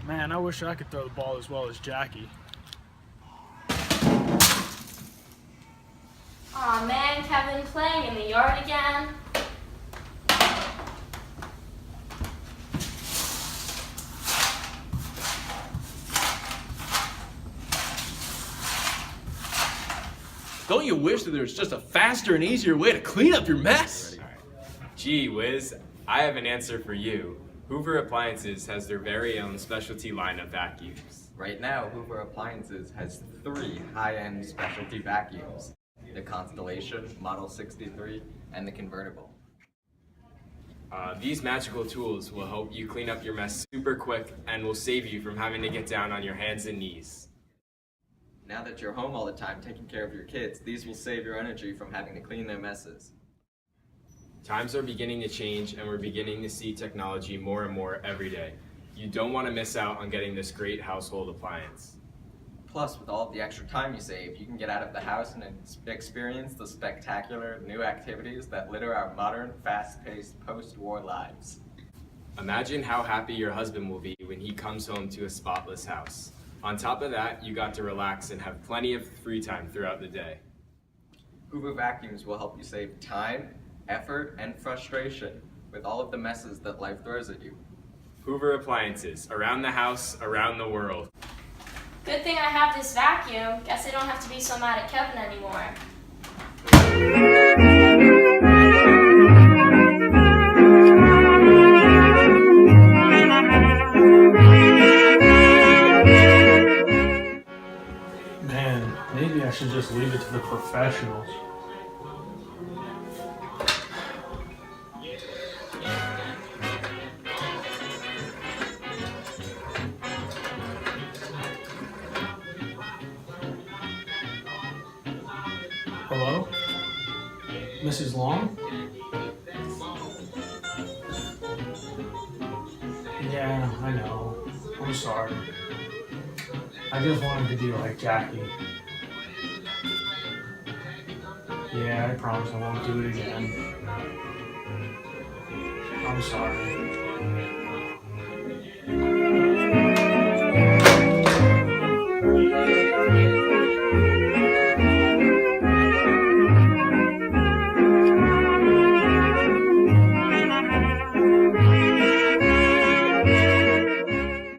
Man, I wish I could throw the ball as well as Jackie. Aw man, Kevin playing in the yard again. Don't you wish that there was just a faster and easier way to clean up your mess? Gee whiz, I have an answer for you. Hoover Appliances has their very own specialty line of vacuums. Right now, Hoover Appliances has 3 high-end specialty vacuums. The Constellation, Model 63, and the Convertible. These magical tools will help you clean up your mess super quick and will save you from having to get down on your hands and knees. Now that you're home all the time taking care of your kids, these will save your energy from having to clean their messes. Times are beginning to change and we're beginning to see technology more and more every day. You don't want to miss out on getting this great household appliance. Plus, with all of the extra time you save, you can get out of the house and experience the spectacular new activities that litter our modern, fast-paced, post-war lives. Imagine how happy your husband will be when he comes home to a spotless house. On top of that, you got to relax and have plenty of free time throughout the day. Hoover vacuums will help you save time, effort, and frustration with all of the messes that life throws at you. Hoover Appliances, around the house, around the world. Good thing I have this vacuum. Guess I don't have to be so mad at Kevin anymore. Man, maybe I should just leave it to the professionals. Hello? Mrs. Long? Yeah, I know. I'm sorry. I just wanted to be like Jackie. Yeah, I promise I won't do it again. I'm sorry.